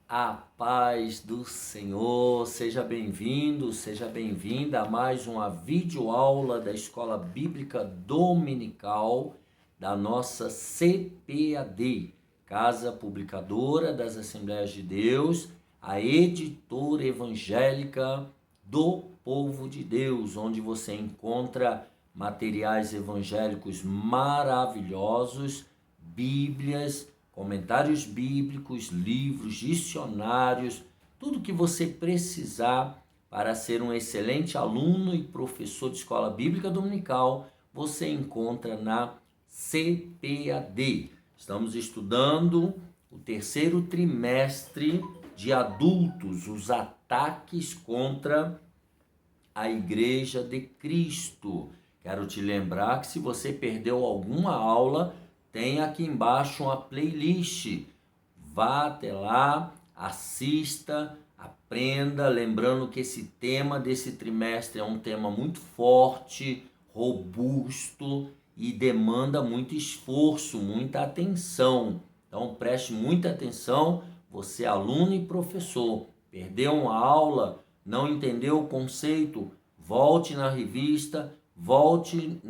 A paz do Senhor, seja bem-vindo, seja bem-vinda a mais uma videoaula da Escola Bíblica Dominical da nossa CPAD, Casa Publicadora das Assembleias de Deus, a editora evangélica do povo de Deus, onde você encontra materiais evangélicos maravilhosos, Bíblias, comentários bíblicos, livros, dicionários, tudo que você precisar para ser um excelente aluno e professor de escola bíblica dominical, você encontra na CPAD. Estamos estudando o terceiro trimestre de adultos, os ataques contra a Igreja de Cristo. Quero te lembrar que se você perdeu alguma aula, tem aqui embaixo uma playlist. Vá até lá, assista, aprenda. Lembrando que esse tema desse trimestre é um tema muito forte, robusto e demanda muito esforço, muita atenção. Então preste muita atenção, você aluno e professor. Perdeu uma aula, não entendeu o conceito? Volte na revista, volte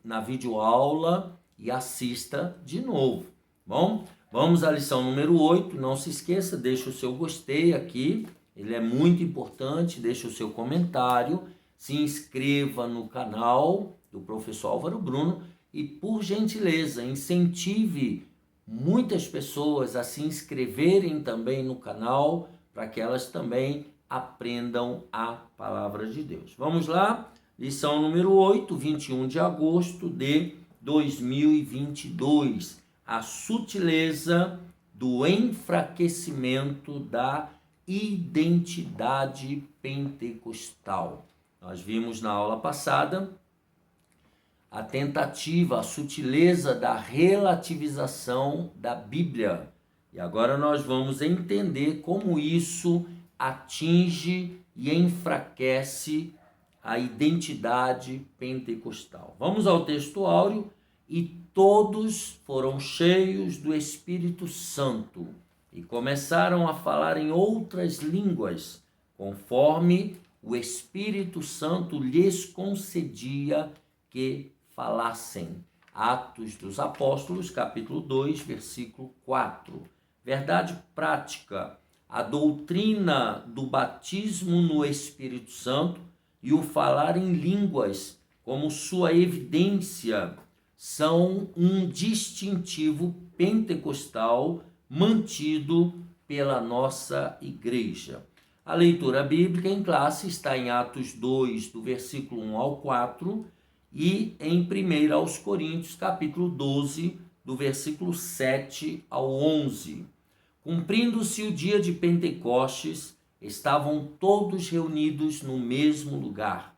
na videoaula e assista de novo. Bom, vamos à lição número 8. Não se esqueça, deixa o seu gostei aqui, ele é muito importante. Deixa o seu comentário, se inscreva no canal do professor Álvaro Bruno e, por gentileza, incentive muitas pessoas a se inscreverem também no canal, para que elas também aprendam a palavra de Deus. Vamos lá? Lição número 8, 21 de agosto de 2022. A sutileza do enfraquecimento da identidade pentecostal. Nós vimos na aula passada a tentativa, a sutileza da relativização da Bíblia. E agora nós vamos entender como isso atinge e enfraquece a identidade pentecostal. Vamos ao texto áureo. E todos foram cheios do Espírito Santo e começaram a falar em outras línguas, conforme o Espírito Santo lhes concedia que falassem. Atos dos Apóstolos, capítulo 2, versículo 4. Verdade prática: a doutrina do batismo no Espírito Santo e o falar em línguas como sua evidência são um distintivo pentecostal mantido pela nossa igreja. A leitura bíblica em classe está em Atos 2, do versículo 1 ao 4, e em 1 aos Coríntios, capítulo 12, do versículo 7 ao 11. Cumprindo-se o dia de Pentecostes, estavam todos reunidos no mesmo lugar.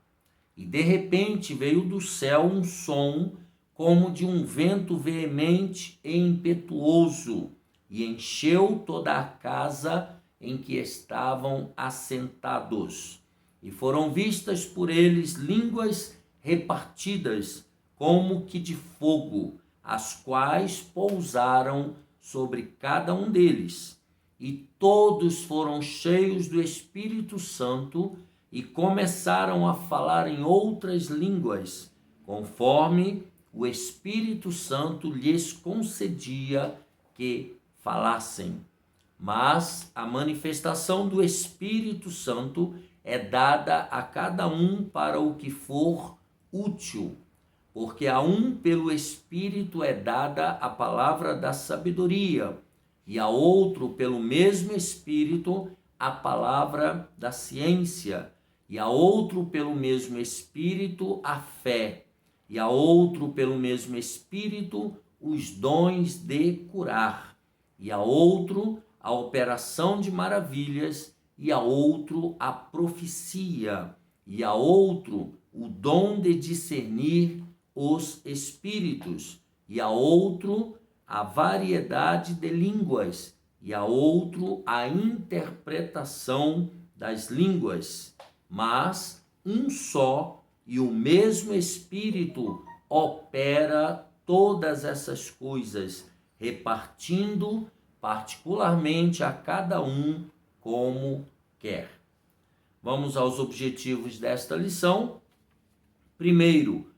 E de repente veio do céu um som como de um vento veemente e impetuoso, e encheu toda a casa em que estavam assentados. E foram vistas por eles línguas repartidas, como que de fogo, as quais pousaram sobre cada um deles. E todos foram cheios do Espírito Santo e começaram a falar em outras línguas, conforme o Espírito Santo lhes concedia que falassem. Mas a manifestação do Espírito Santo é dada a cada um para o que for útil, porque a um pelo Espírito é dada a palavra da sabedoria, e a outro pelo mesmo Espírito a palavra da ciência, e a outro pelo mesmo Espírito a fé, e a outro pelo mesmo Espírito os dons de curar, e a outro a operação de maravilhas, e a outro a profecia, e a outro o dom de discernir os espíritos, e a outro a variedade de línguas, e a outro a interpretação das línguas. Mas um só e o mesmo Espírito opera todas essas coisas, repartindo particularmente a cada um como quer. Vamos aos objetivos desta lição. Primeiro,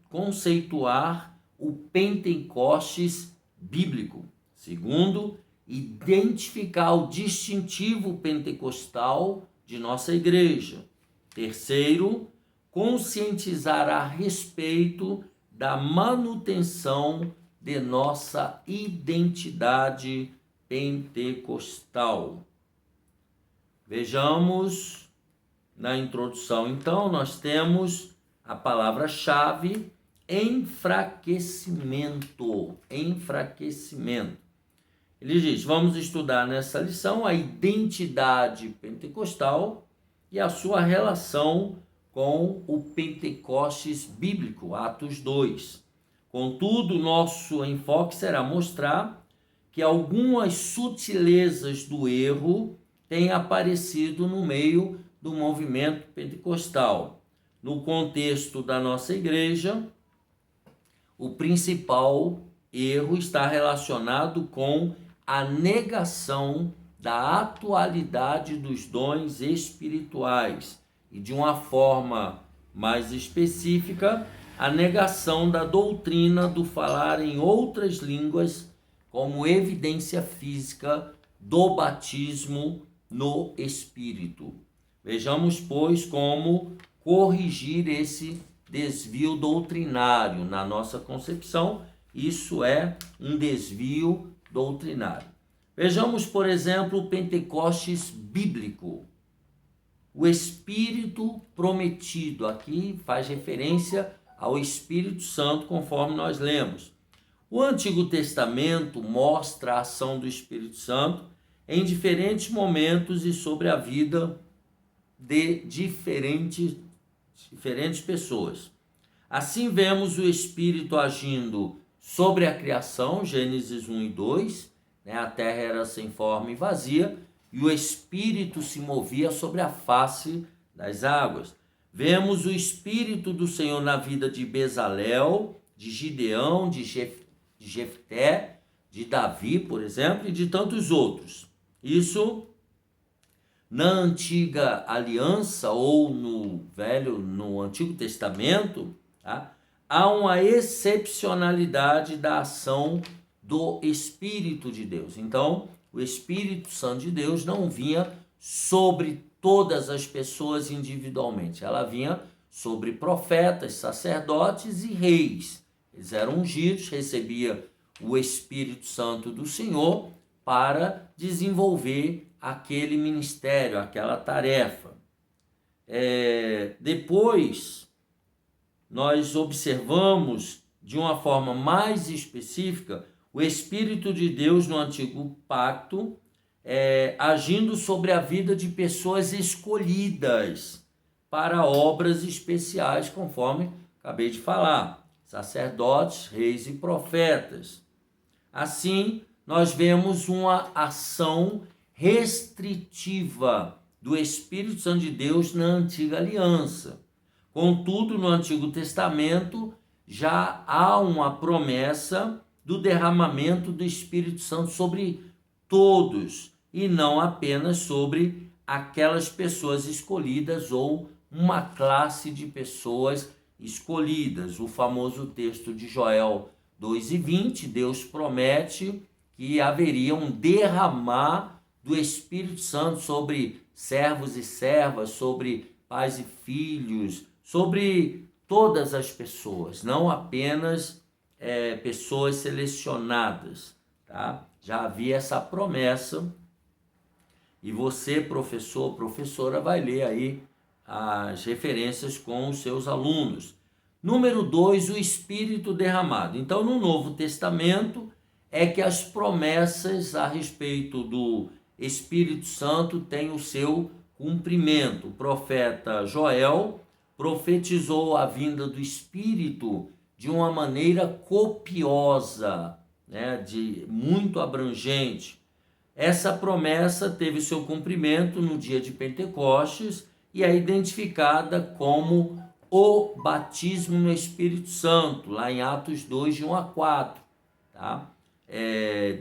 conceituar o Pentecostes bíblico. Segundo, identificar o distintivo pentecostal de nossa igreja. Terceiro, conscientizar a respeito da manutenção de nossa identidade pentecostal. Vejamos na introdução, então, nós temos a palavra-chave enfraquecimento. Enfraquecimento. Ele diz, vamos estudar nessa lição a identidade pentecostal e a sua relação com o Pentecostes bíblico, Atos 2. Contudo, nosso enfoque será mostrar que algumas sutilezas do erro têm aparecido no meio do movimento pentecostal. No contexto da nossa igreja, o principal erro está relacionado com a negação da atualidade dos dons espirituais e, de uma forma mais específica, a negação da doutrina do falar em outras línguas como evidência física do batismo no Espírito. Vejamos, pois, como corrigir esse desvio doutrinário. Na nossa concepção, isso é um desvio doutrinário. Vejamos, por exemplo, o Pentecostes bíblico. O Espírito prometido, aqui faz referência ao Espírito Santo, conforme nós lemos. O Antigo Testamento mostra a ação do Espírito Santo em diferentes momentos e sobre a vida de diferentes pessoas. Assim, vemos o Espírito agindo sobre a criação, Gênesis 1 e 2, a terra era sem forma e vazia, e o Espírito se movia sobre a face das águas. Vemos o Espírito do Senhor na vida de Bezalel, de Gideão, de Jefté, de Davi, por exemplo, e de tantos outros. Isso na Antiga Aliança ou no Antigo Testamento, tá? Há uma excepcionalidade da ação do Espírito de Deus. Então, o Espírito Santo de Deus não vinha sobre todas as pessoas individualmente. Ela vinha sobre profetas, sacerdotes e reis. Eles eram ungidos, recebiam o Espírito Santo do Senhor para desenvolver aquele ministério, aquela tarefa. Depois, nós observamos de uma forma mais específica o Espírito de Deus no Antigo Pacto, agindo sobre a vida de pessoas escolhidas para obras especiais, conforme acabei de falar, sacerdotes, reis e profetas. Assim, nós vemos uma ação restritiva do Espírito Santo de Deus na Antiga Aliança. Contudo, no Antigo Testamento já há uma promessa do derramamento do Espírito Santo sobre todos e não apenas sobre aquelas pessoas escolhidas ou uma classe de pessoas escolhidas. O famoso texto de Joel 2:20, Deus promete que haveria um derramar do Espírito Santo sobre servos e servas, sobre pais e filhos, sobre todas as pessoas, não apenas pessoas selecionadas, tá? Já havia essa promessa e você, professor, professora, vai ler aí as referências com os seus alunos. Número 2, o Espírito derramado. Então, no Novo Testamento é que as promessas a respeito do Espírito Santo têm o seu cumprimento. O profeta Joel profetizou a vinda do Espírito de uma maneira copiosa, muito abrangente. Essa promessa teve seu cumprimento no dia de Pentecostes e é identificada como o batismo no Espírito Santo, lá em Atos 2, de 1 a 4. Tá?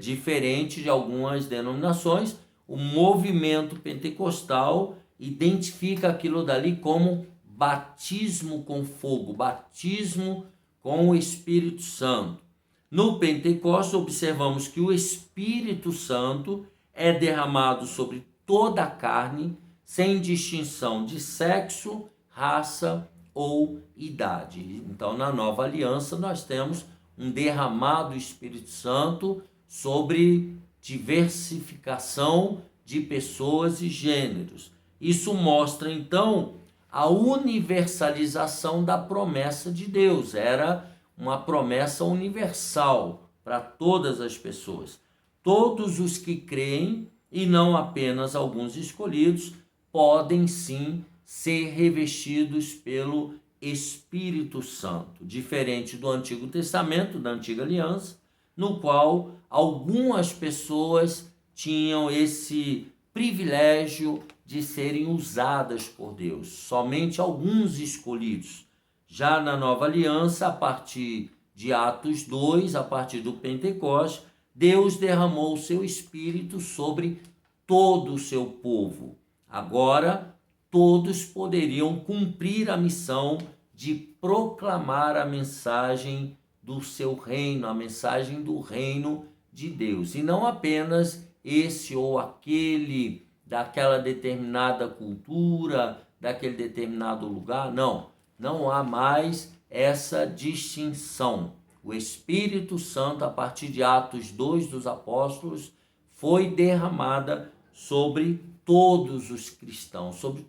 diferente de algumas denominações. O movimento pentecostal identifica aquilo dali como batismo com fogo, batismo com o Espírito Santo. No Pentecostes, observamos que o Espírito Santo é derramado sobre toda a carne, sem distinção de sexo, raça ou idade. Então, na Nova Aliança, nós temos um derramado Espírito Santo sobre diversificação de pessoas e gêneros. Isso mostra, então, a universalização da promessa de Deus. Era uma promessa universal para todas as pessoas. Todos os que creem, e não apenas alguns escolhidos, podem sim ser revestidos pelo Espírito Santo, diferente do Antigo Testamento, da Antiga Aliança, no qual algumas pessoas tinham esse privilégio de serem usadas por Deus, somente alguns escolhidos. Já na Nova Aliança, a partir de Atos 2, a partir do Pentecostes, Deus derramou o seu Espírito sobre todo o seu povo. Agora, todos poderiam cumprir a missão de proclamar a mensagem do seu reino, a mensagem do reino de Deus. E não apenas esse ou aquele, daquela determinada cultura, daquele determinado lugar. Não há mais essa distinção. O Espírito Santo, a partir de Atos 2 dos apóstolos, foi derramada sobre todos os cristãos, sobre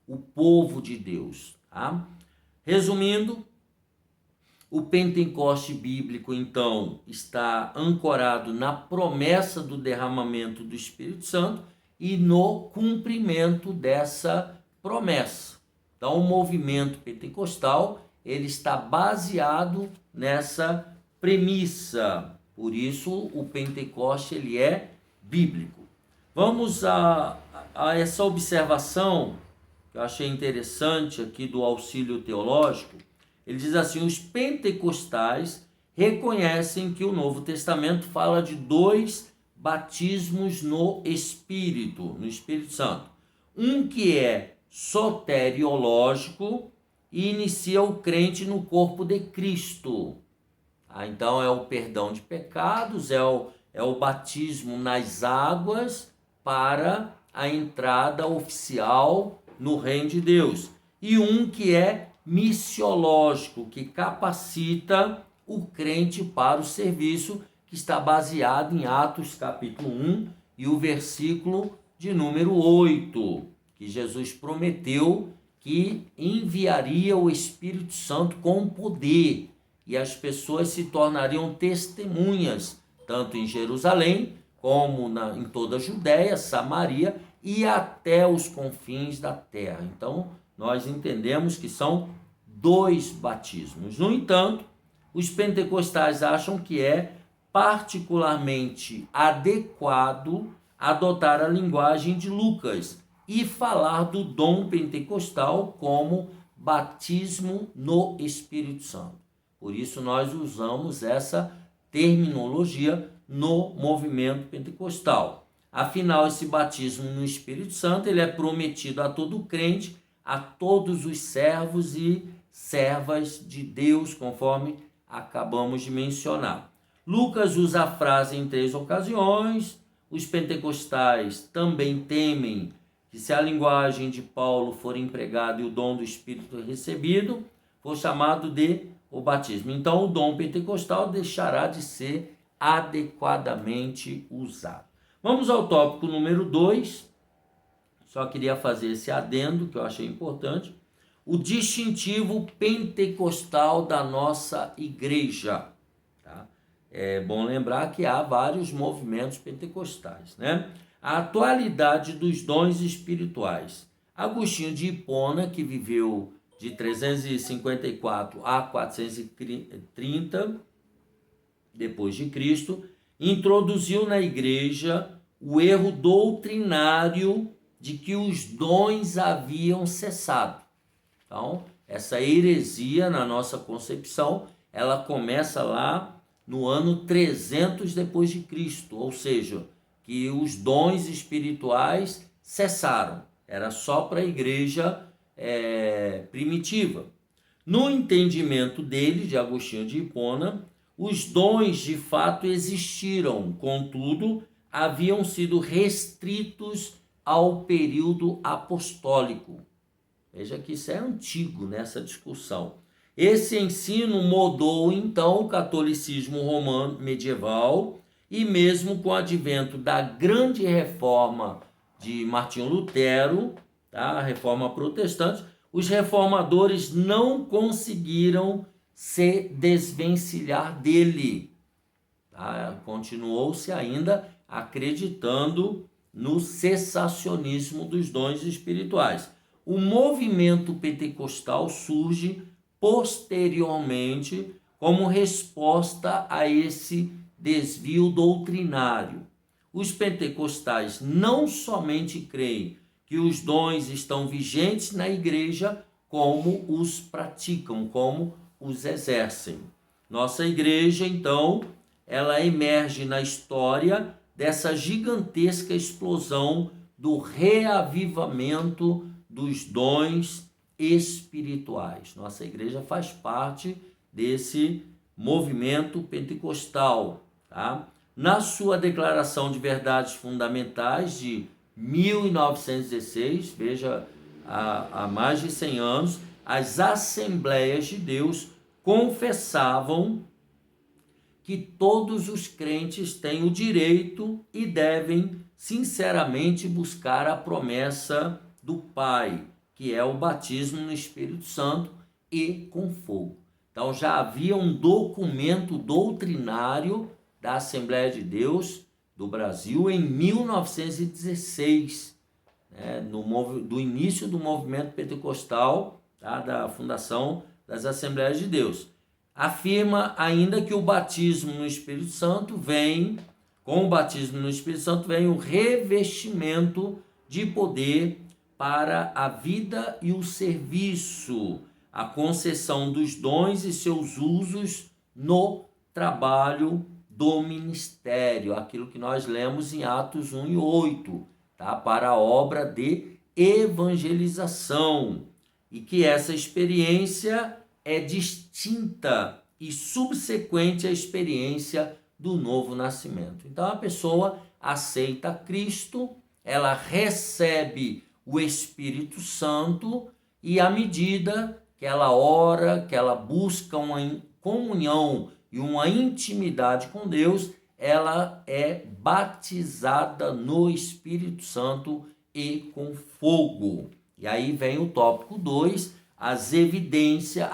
o povo de Deus. Tá? Resumindo, o Pentecoste bíblico, então, está ancorado na promessa do derramamento do Espírito Santo e no cumprimento dessa promessa. Então, o movimento pentecostal, ele está baseado nessa premissa. Por isso, o Pentecoste, ele é bíblico. Vamos a essa observação que eu achei interessante aqui do Auxílio Teológico. Ele diz assim: os pentecostais reconhecem que o Novo Testamento fala de 2 batismos no Espírito Santo. Um que é soteriológico e inicia o crente no corpo de Cristo. Então é o perdão de pecados, é o batismo nas águas para a entrada oficial no reino de Deus. E um que é missiológico, que capacita o crente para o serviço, que está baseado em Atos capítulo 1 e o versículo de número 8, que Jesus prometeu que enviaria o Espírito Santo com poder e as pessoas se tornariam testemunhas, tanto em Jerusalém como em toda a Judéia, Samaria e até os confins da terra. Então, nós entendemos que são 2 batismos. No entanto, os pentecostais acham que é particularmente adequado adotar a linguagem de Lucas e falar do dom pentecostal como batismo no Espírito Santo. Por isso nós usamos essa terminologia no movimento pentecostal. Afinal, esse batismo no Espírito Santo, ele é prometido a todo crente, a todos os servos e servas de Deus, conforme acabamos de mencionar. Lucas usa a frase em 3 ocasiões. Os pentecostais também temem que, se a linguagem de Paulo for empregada e o dom do Espírito recebido, for chamado de o batismo. Então, o dom pentecostal deixará de ser adequadamente usado. Vamos ao tópico número 2. Só queria fazer esse adendo que eu achei importante. O distintivo pentecostal da nossa igreja. Tá? É bom lembrar que há vários movimentos pentecostais, né? A atualidade dos dons espirituais. Agostinho de Hipona, que viveu de 354 a 430 depois de Cristo, introduziu na igreja o erro doutrinário de que os dons haviam cessado. Então, essa heresia, na nossa concepção, ela começa lá no ano 300 depois de Cristo, ou seja, que os dons espirituais cessaram, era só para a igreja primitiva. No entendimento dele, de Agostinho de Hipona, os dons de fato existiram, contudo, haviam sido restritos ao período apostólico. Veja que isso é antigo nessa discussão. Esse ensino moldou então o catolicismo romano medieval, e mesmo com o advento da grande reforma de Martinho Lutero, tá? A reforma protestante, os reformadores não conseguiram se desvencilhar dele. Tá? Continuou-se ainda acreditando no cessacionismo dos dons espirituais. O movimento pentecostal surge posteriormente como resposta a esse desvio doutrinário. Os pentecostais não somente creem que os dons estão vigentes na igreja, como os praticam, como os exercem. Nossa igreja, então, ela emerge na história dessa gigantesca explosão do reavivamento dos dons espirituais. Nossa igreja faz parte desse movimento pentecostal, tá? Na sua Declaração de Verdades Fundamentais de 1916, veja, há mais de 100 anos, as Assembleias de Deus confessavam que todos os crentes têm o direito e devem sinceramente buscar a promessa do Pai, que é o batismo no Espírito Santo e com fogo. Então já havia um documento doutrinário da Assembleia de Deus do Brasil em 1916, do início do movimento pentecostal, tá, da fundação das Assembleias de Deus. Afirma ainda que o batismo no Espírito Santo com o batismo no Espírito Santo vem o revestimento de poder para a vida e o serviço, a concessão dos dons e seus usos no trabalho do ministério, aquilo que nós lemos em Atos 1 e 8, tá? Para a obra de evangelização, e que essa experiência é distinta e subsequente à experiência do novo nascimento. Então a pessoa aceita Cristo, ela recebe o Espírito Santo, e à medida que ela ora, que ela busca uma comunhão e uma intimidade com Deus, ela é batizada no Espírito Santo e com fogo. E aí vem o tópico 2, as evidências,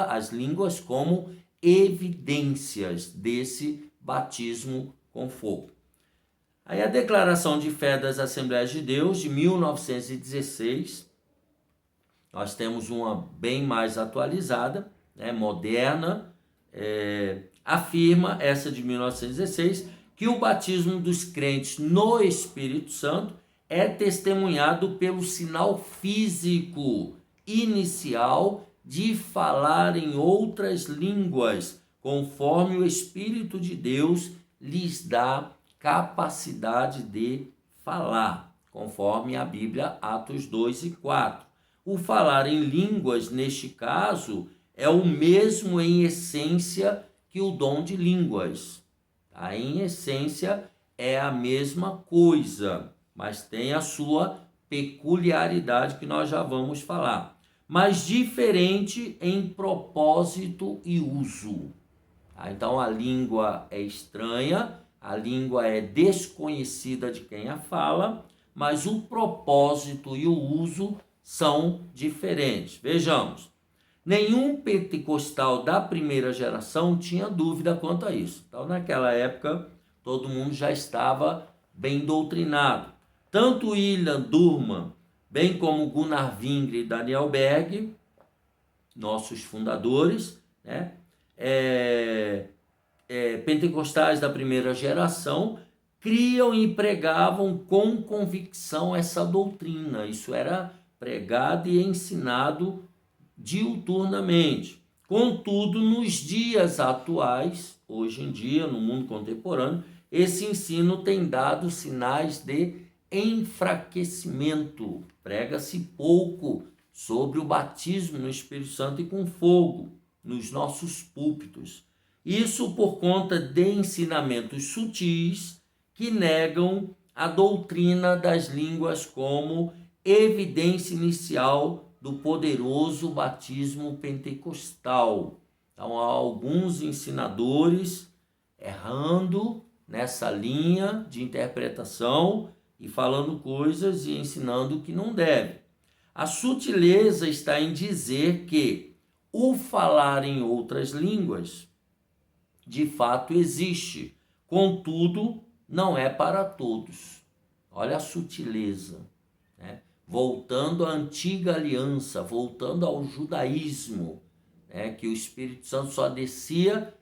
as línguas como evidências desse batismo com fogo. Aí a Declaração de Fé das Assembleias de Deus, de 1916, nós temos uma bem mais atualizada, moderna, afirma, essa de 1916, que o batismo dos crentes no Espírito Santo é testemunhado pelo sinal físico inicial de falar em outras línguas, conforme o Espírito de Deus lhes dá capacidade de falar, conforme a Bíblia, Atos 2 e 4. O falar em línguas, neste caso, é o mesmo em essência que o dom de línguas. Tá? Em essência, é a mesma coisa, mas tem a sua peculiaridade que nós já vamos falar. Mas diferente em propósito e uso. Tá? Então, a língua é estranha, a língua é desconhecida de quem a fala, mas o propósito e o uso são diferentes. Vejamos, nenhum pentecostal da primeira geração tinha dúvida quanto a isso. Então, naquela época, todo mundo já estava bem doutrinado. Tanto William Durman, bem como Gunnar Wingre e Daniel Berg, nossos fundadores, pentecostais da primeira geração, criam e pregavam com convicção essa doutrina. Isso era pregado e ensinado diuturnamente. Contudo, nos dias atuais, hoje em dia, no mundo contemporâneo, esse ensino tem dado sinais de enfraquecimento. Prega-se pouco sobre o batismo no Espírito Santo e com fogo nos nossos púlpitos. Isso por conta de ensinamentos sutis que negam a doutrina das línguas como evidência inicial do poderoso batismo pentecostal. Então, há alguns ensinadores errando nessa linha de interpretação e falando coisas e ensinando que não deve. A sutileza está em dizer que o falar em outras línguas de fato existe, contudo, não é para todos. Olha a sutileza, né? Voltando à antiga aliança, voltando ao judaísmo, né? Que o Espírito Santo só descia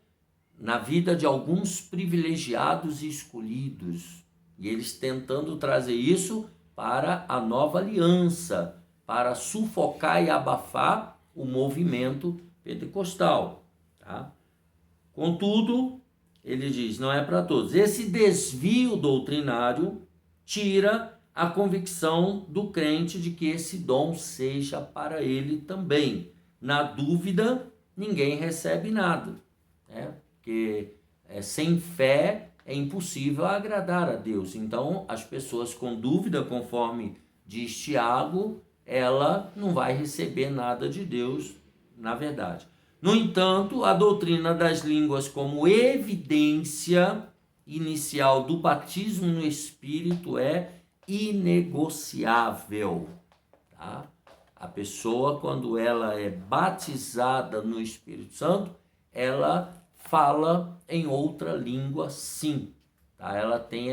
na vida de alguns privilegiados e escolhidos, e eles tentando trazer isso para a nova aliança, para sufocar e abafar o movimento pentecostal, tá? Contudo, ele diz, não é para todos. Esse desvio doutrinário tira a convicção do crente de que esse dom seja para ele também. Na dúvida, ninguém recebe nada, né? Porque sem fé é impossível agradar a Deus. Então, as pessoas com dúvida, conforme diz Tiago, ela não vai receber nada de Deus, na verdade. No entanto, a doutrina das línguas como evidência inicial do batismo no Espírito é inegociável, tá? A pessoa, quando ela é batizada no Espírito Santo, ela fala em outra língua, sim, tá? Ela tem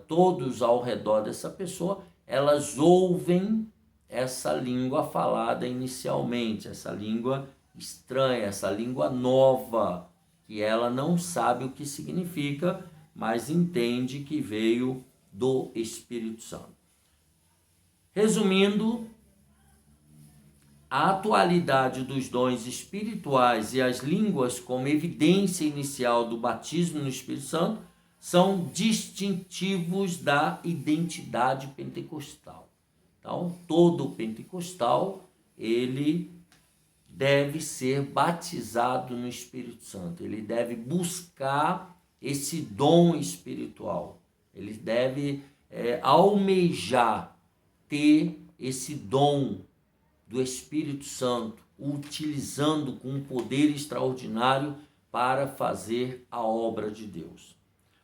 todos ao redor dessa pessoa, elas ouvem essa língua falada inicialmente, essa língua estranha, essa língua nova, que ela não sabe o que significa, mas entende que veio do Espírito Santo. Resumindo, a atualidade dos dons espirituais e as línguas como evidência inicial do batismo no Espírito Santo são distintivos da identidade pentecostal. Então, todo pentecostal, ele deve ser batizado no Espírito Santo, ele deve buscar esse dom espiritual, ele deve almejar ter esse dom do Espírito Santo, utilizando com um poder extraordinário para fazer a obra de Deus.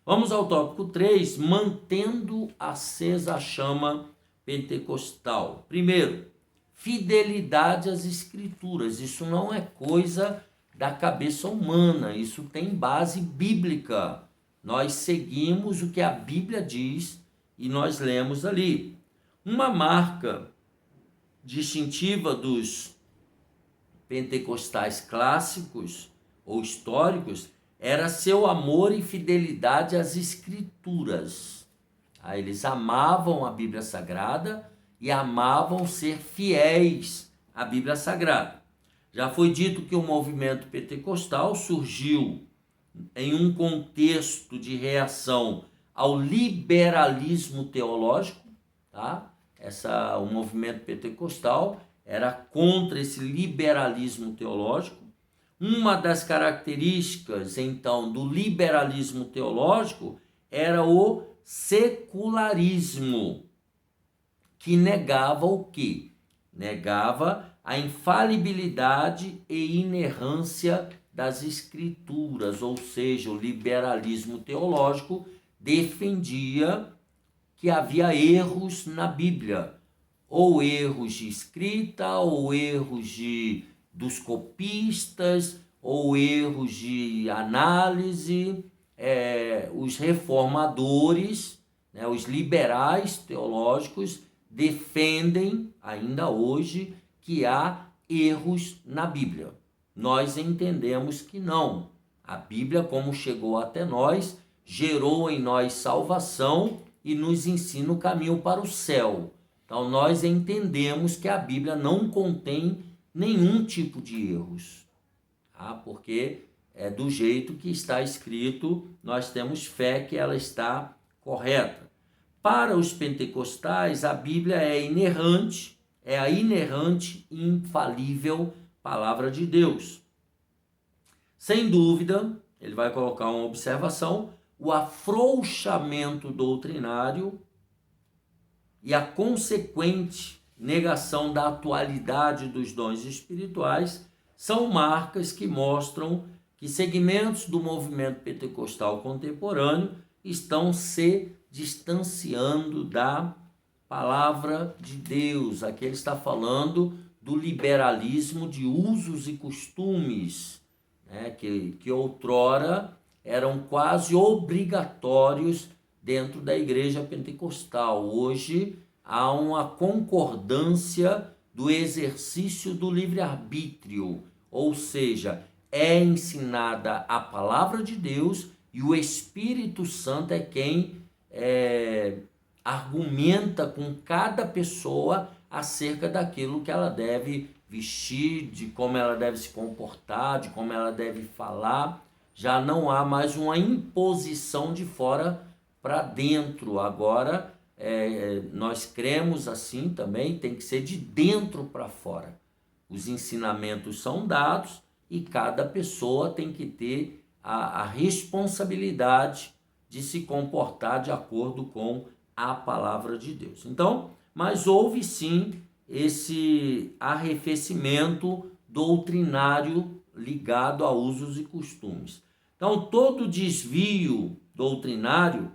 Vamos ao tópico 3, mantendo acesa a chama pentecostal. Primeiro, fidelidade às Escrituras. Isso não é coisa da cabeça humana, isso tem base bíblica. Nós seguimos o que a Bíblia diz e nós lemos ali. Uma marca distintiva dos pentecostais clássicos ou históricos era seu amor e fidelidade às Escrituras. Eles amavam a Bíblia Sagrada e amavam ser fiéis à Bíblia Sagrada. Já foi dito que o movimento pentecostal surgiu em um contexto de reação ao liberalismo teológico, tá? O movimento pentecostal era contra esse liberalismo teológico. Uma das características, então, do liberalismo teológico era o secularismo, que negava o quê? Negava a infalibilidade e inerrância das Escrituras, ou seja, o liberalismo teológico defendia que havia erros na Bíblia, ou erros de escrita, ou erros dos copistas, ou erros de análise. Os reformadores, né, os liberais teológicos, defendem ainda hoje que há erros na Bíblia. Nós entendemos que não. A Bíblia, como chegou até nós, gerou em nós salvação e nos ensina o caminho para o céu. Então, nós entendemos que a Bíblia não contém nenhum tipo de erros, tá? Porque é do jeito que está escrito, nós temos fé que ela está correta. Para os pentecostais, a Bíblia é inerrante, é a inerrante e infalível palavra de Deus. Sem dúvida, ele vai colocar uma observação, o afrouxamento doutrinário e a consequente negação da atualidade dos dons espirituais são marcas que mostram que segmentos do movimento pentecostal contemporâneo estão se distanciando da palavra de Deus. Aqui ele está falando do liberalismo de usos e costumes, né, que outrora eram quase obrigatórios dentro da igreja pentecostal. Hoje há uma concordância do exercício do livre-arbítrio, ou seja, é ensinada a palavra de Deus e o Espírito Santo é quem argumenta com cada pessoa acerca daquilo que ela deve vestir, de como ela deve se comportar, de como ela deve falar. Já não há mais uma imposição de fora para dentro. Agora, nós cremos assim também, tem que ser de dentro para fora. Os ensinamentos são dados e cada pessoa tem que ter a responsabilidade de se comportar de acordo com a palavra de Deus. Então, mas houve sim esse arrefecimento doutrinário ligado a usos e costumes. Então, todo desvio doutrinário,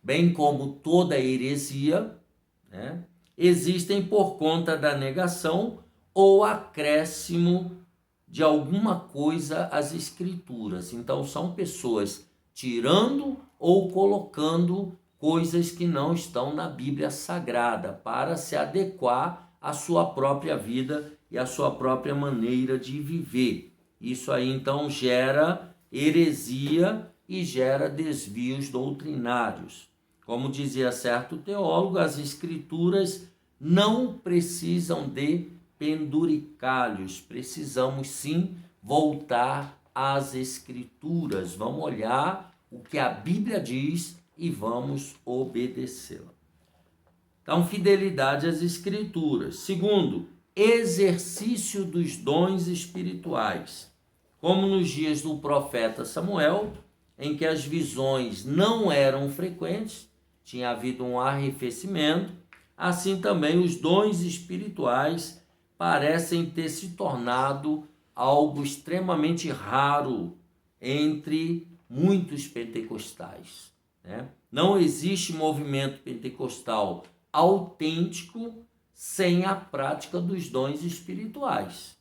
bem como toda heresia, né, existem por conta da negação ou acréscimo de alguma coisa às escrituras. Então, são pessoas tirando ou colocando coisas que não estão na Bíblia Sagrada para se adequar à sua própria vida e à sua própria maneira de viver. Isso aí, então, gera heresia e gera desvios doutrinários. Como dizia certo teólogo, as escrituras não precisam de penduricalhos, precisamos sim voltar às escrituras. Vamos olhar o que a Bíblia diz e vamos obedecê-la. Então, fidelidade às escrituras. Segundo, exercício dos dons espirituais. Como nos dias do profeta Samuel, em que as visões não eram frequentes, tinha havido um arrefecimento, assim também os dons espirituais parecem ter se tornado algo extremamente raro entre muitos pentecostais, né? Não existe movimento pentecostal autêntico sem a prática dos dons espirituais,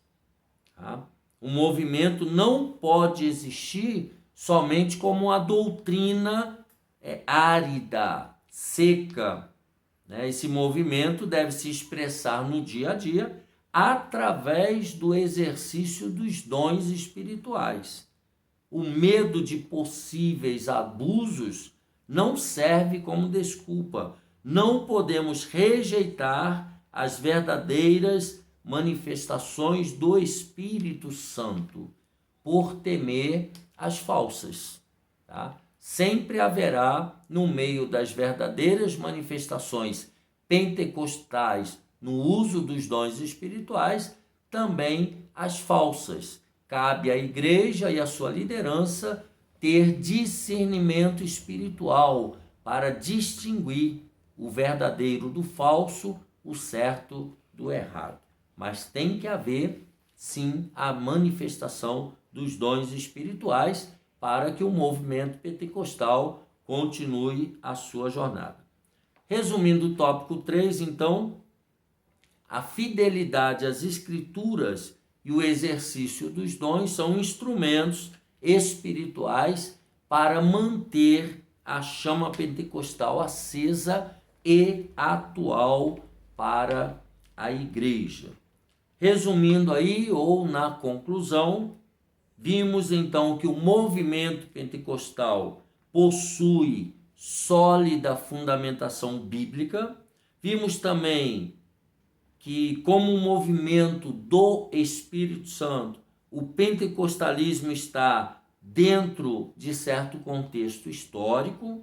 tá? O movimento não pode existir somente como uma doutrina árida, seca, né? Esse movimento deve se expressar no dia a dia através do exercício dos dons espirituais. O medo de possíveis abusos não serve como desculpa. Não podemos rejeitar as verdadeiras manifestações do Espírito Santo por temer as falsas, tá? Sempre haverá, no meio das verdadeiras manifestações pentecostais no uso dos dons espirituais, também as falsas. Cabe à igreja e à sua liderança ter discernimento espiritual para distinguir o verdadeiro do falso, o certo do errado. Mas tem que haver, sim, a manifestação dos dons espirituais para que o movimento pentecostal continue a sua jornada. Resumindo o tópico 3, então, a fidelidade às escrituras e o exercício dos dons são instrumentos espirituais para manter a chama pentecostal acesa e atual para a igreja. Resumindo aí, ou na conclusão, vimos então que o movimento pentecostal possui sólida fundamentação bíblica. Vimos também que, como um movimento do Espírito Santo, o pentecostalismo está dentro de certo contexto histórico,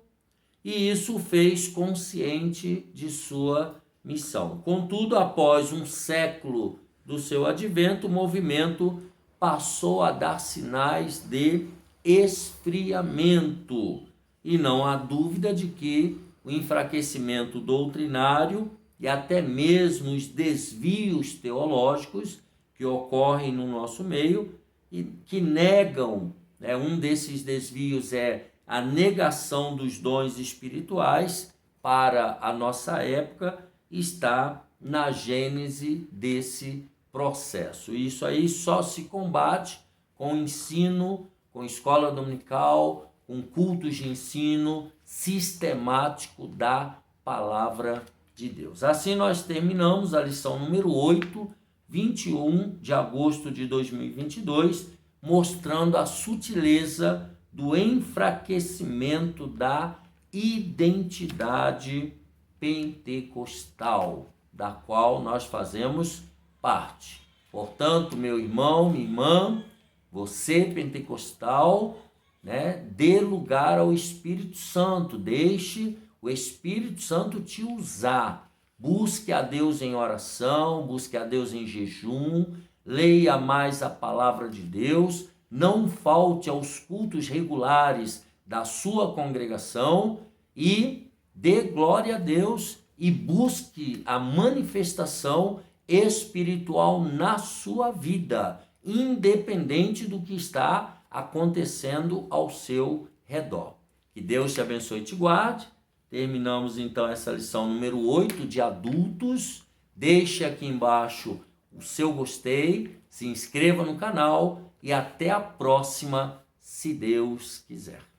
e isso o fez consciente de sua missão. Contudo, após um século do seu advento, o movimento passou a dar sinais de esfriamento, e não há dúvida de que o enfraquecimento doutrinário e até mesmo os desvios teológicos que ocorrem no nosso meio e que negam, um desses desvios é a negação dos dons espirituais para a nossa época, está na gênese desse processo. Isso aí só se combate com ensino, com escola dominical, com cultos de ensino sistemático da palavra de Deus. Assim nós terminamos a lição número 8, 21 de agosto de 2022, mostrando a sutileza do enfraquecimento da identidade pentecostal, da qual nós fazemos parte. Portanto, meu irmão, minha irmã, você pentecostal, dê lugar ao Espírito Santo, deixe o Espírito Santo te usar. Busque a Deus em oração, busque a Deus em jejum, leia mais a palavra de Deus, não falte aos cultos regulares da sua congregação e dê glória a Deus e busque a manifestação espiritual na sua vida, independente do que está acontecendo ao seu redor. Que Deus te abençoe e te guarde. Terminamos então essa lição número 8 de adultos. Deixe aqui embaixo o seu gostei, se inscreva no canal e até a próxima, se Deus quiser.